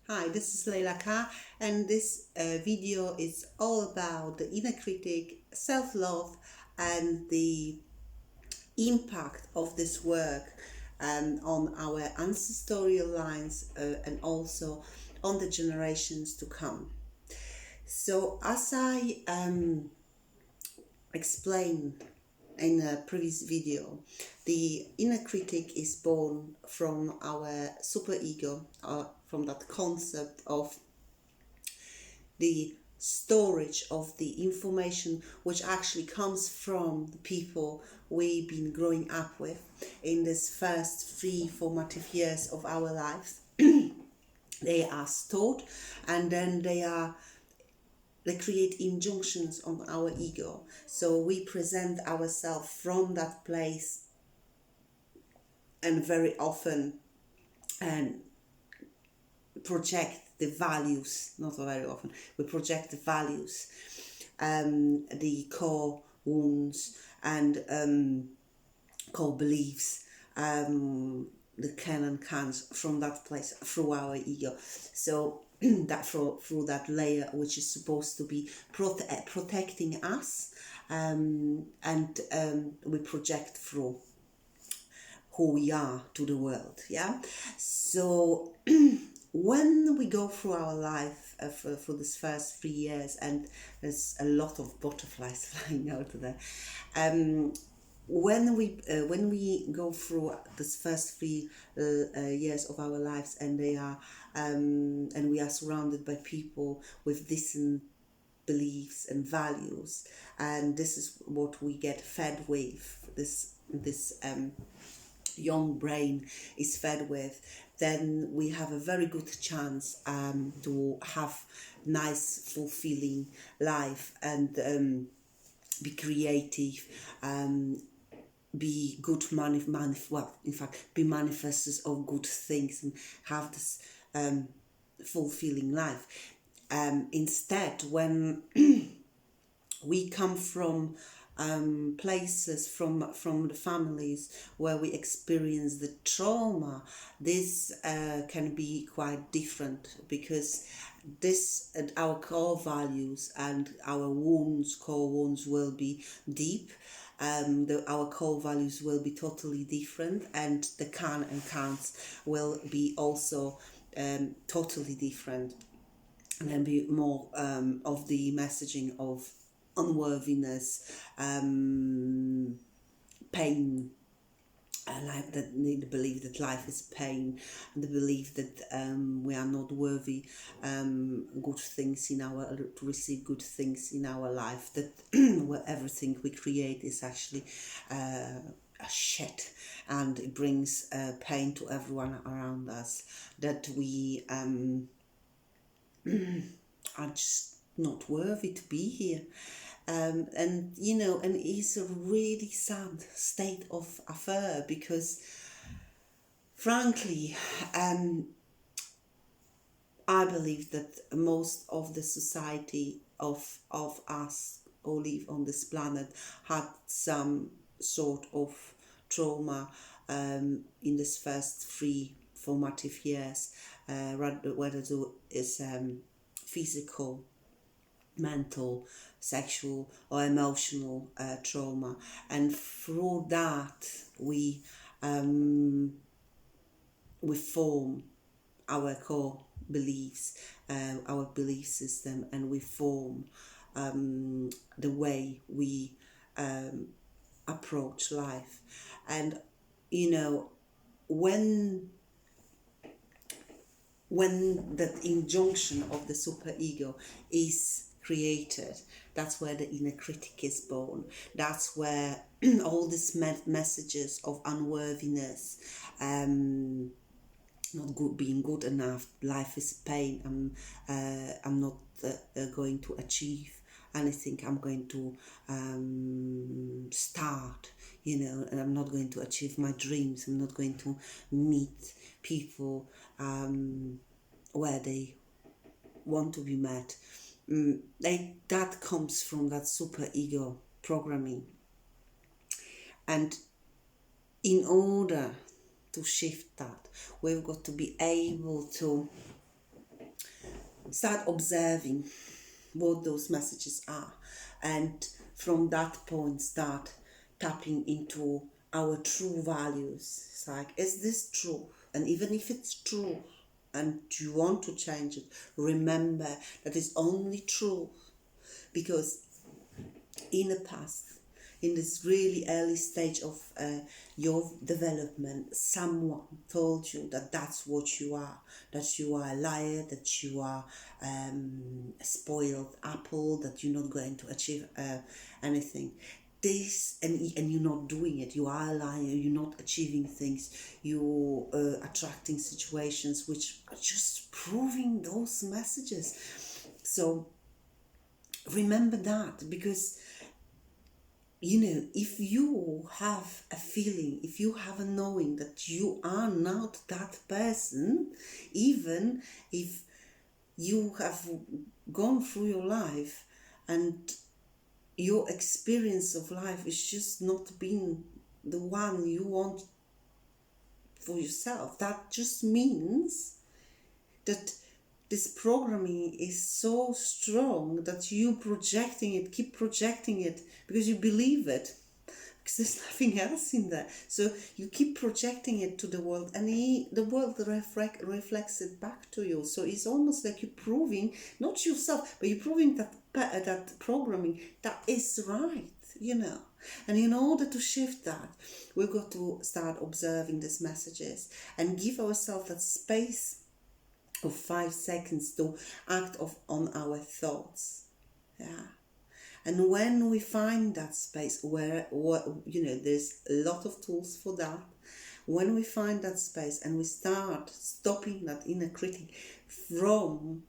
Hi, this is Leila Ka, and this video is all about the inner critic, self-love, and the impact of this work on our ancestral lines and also on the generations to come. So, as I explained in a previous video, the inner critic is born from our superego, from that concept of the storage of the information which actually comes from the people we've been growing up with in this first three formative years of our lives. They are stored, and then they create injunctions on our ego. So we present ourselves from that place, and very often and project the values, not very often, we project the values, the core wounds and core beliefs, the can and can'ts from that place through our ego. So that through that layer which is supposed to be protecting us, and we project through who we are to the world. Yeah. So when we go through our life for this first 3 years, and there's a lot of butterflies flying out there, when we go through this first 3 years of our lives, and they are and we are surrounded by people with decent beliefs and values, and this is what we get fed with. This young brain is fed with, then we have a very good chance to have nice, fulfilling life, and be creative, be good be manifestors of good things, and have this fulfilling life. Instead, when we come from places, from the families where we experience the trauma, this can be quite different, because this our core values and our core wounds will be deep. Our core values will be totally different, and the can and can'ts will be also totally different, and then be more of the messaging of unworthiness, pain, like that, the belief that life is pain, and the belief that we are not worthy good things in our to receive good things in our life, that everything we create is actually a shit, and it brings pain to everyone around us, that we are just not worthy to be here. And it's a really sad state of affair, because frankly, I believe that most of the society of us who live on this planet had some sort of trauma in this first three formative years, whether it is physical, mental, sexual, or emotional trauma, and through that we form our core beliefs, our belief system, and we form the way we approach life. And when that injunction of the superego is created, that's where the inner critic is born. That's where all these messages of unworthiness, not good, being good enough, life is pain, I'm not going to achieve anything, I'm going to start, and I'm not going to achieve my dreams, I'm not going to meet people where they want to be met. That comes from that super ego programming. And in order to shift that, we've got to be able to start observing what those messages are, and from that point start tapping into our true values. It's like, is this true? And even if it's true and you want to change it, remember that it's only true because in the past, in this really early stage of your development, someone told you that that's what you are, that you are a liar, that you are a spoiled apple, that you're not going to achieve anything. This, and you're not doing it, you are a liar, you're not achieving things, you're attracting situations which are just proving those messages. So remember that, because if you have a feeling, if you have a knowing that you are not that person, even if you have gone through your life and your experience of life is just not being the one you want for yourself, that just means that this programming is so strong that you keep projecting it because you believe it, because there's nothing else in there. So you keep projecting it to the world, and the world reflects it back to you. So it's almost like you're proving, not yourself, but you're proving that programming, that is right, And in order to shift that, we've got to start observing these messages and give ourselves that space of 5 seconds to act on our thoughts. Yeah. And when we find that space where there's a lot of tools for that, when we find that space and we start stopping that inner critic from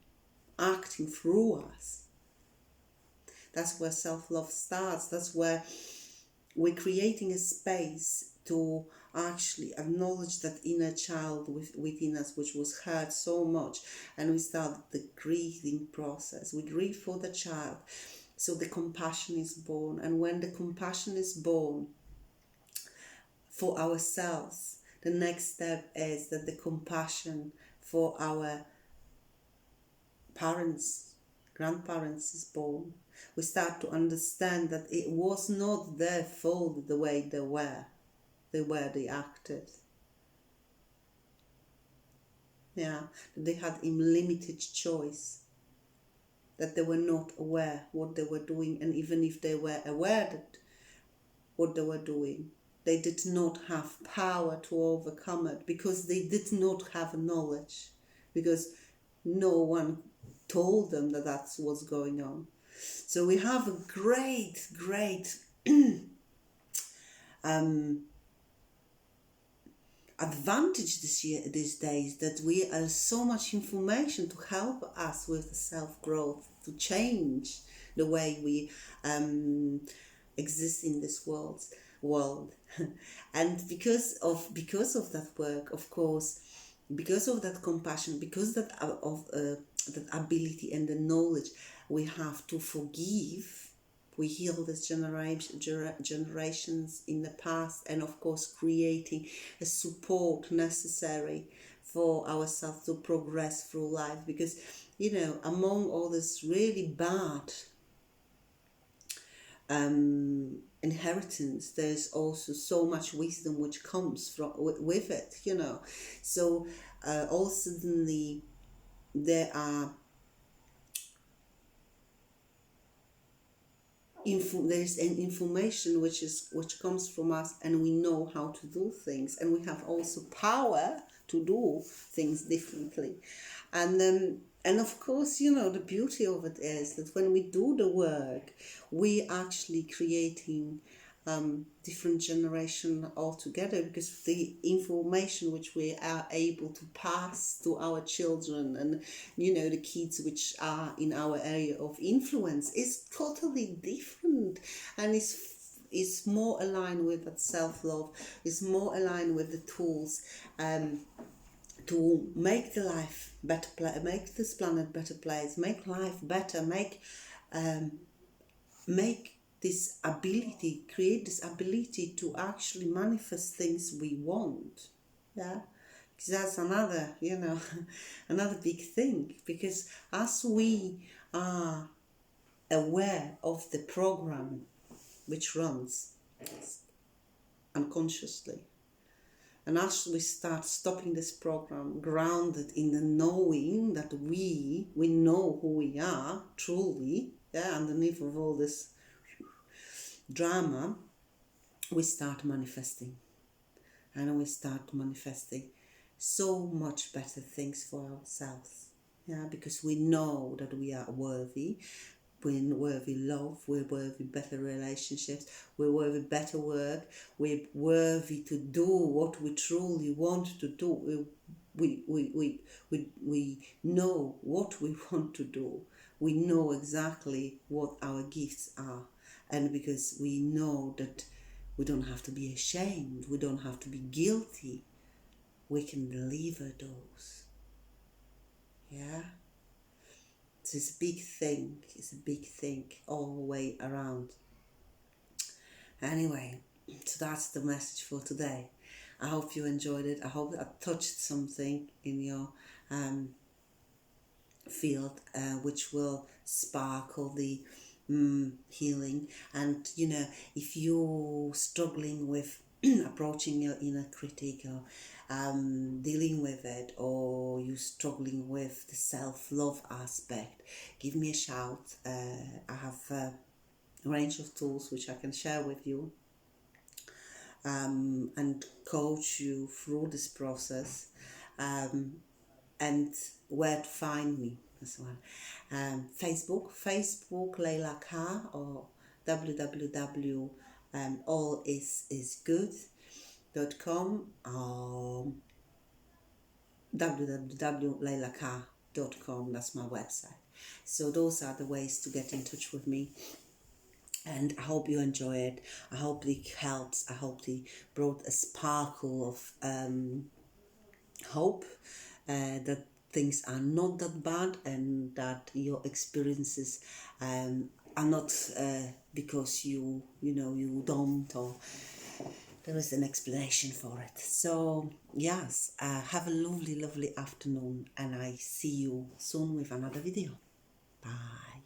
acting through us, that's where self-love starts. That's where we're creating a space to actually acknowledge that inner child within us, which was hurt so much, and we start the grieving process. We grieve for the child, so the compassion is born. And when the compassion is born for ourselves, the next step is that the compassion for our parents, grandparents is born. We start to understand that it was not their fault the way they acted. Yeah, they had unlimited choice, that they were not aware what they were doing, and even if they were aware that what they were doing, they did not have power to overcome it because they did not have knowledge, because no one told them that that's what's going on. So we have a great advantage these days, that we have so much information to help us with the self-growth, to change the way we exist in this world. And because of that work, of course, because of that compassion, because that that ability and the knowledge, we have to forgive. We heal these generations in the past, and of course creating a support necessary for ourselves to progress through life, because among all this really bad inheritance, there's also so much wisdom which comes from with it. So all suddenly there are there's an information which comes from us, and we know how to do things, and we have also power to do things differently. And of course, the beauty of it is that when we do the work, we actually creating different generation altogether, because the information which we are able to pass to our children and the kids which are in our area of influence is totally different, and is more aligned with that self-love, is more aligned with the tools to make the life better, make this planet better place, make life better, make this ability, create this ability to actually manifest things we want. Yeah, Because that's another, you know, another big thing. Because as we are aware of the program which runs unconsciously, and as we start stopping this program, grounded in the knowing that we know who we are truly, yeah, underneath of all this drama, we start manifesting, and we start manifesting so much better things for ourselves. Yeah, because we know that we are worthy. We're worthy love, we're worthy better relationships, we're worthy better work, we're worthy to do what we truly want to do. We know what we want to do. We know exactly what our gifts are. And because we know that we don't have to be ashamed, we don't have to be guilty, we can deliver those. Yeah? So it's a big thing. It's a big thing all the way around. Anyway, so that's the message for today. I hope you enjoyed it. I hope I touched something in your field which will sparkle the healing. And you know, if you're struggling with approaching your inner critic, or dealing with it, or you're struggling with the self-love aspect, give me a shout. I have a range of tools which I can share with you, and coach you through this process, and where to find me as well. Facebook Layla Carr, or www allisisgood.com, www.laylacarr.com. That's my website. So those are the ways to get in touch with me. And I hope you enjoy it. I hope it helps. I hope it brought a sparkle of hope, that things are not that bad, and that your experiences are not because you don't, or there is an explanation for it. So yes, have a lovely afternoon, and I see you soon with another video. Bye.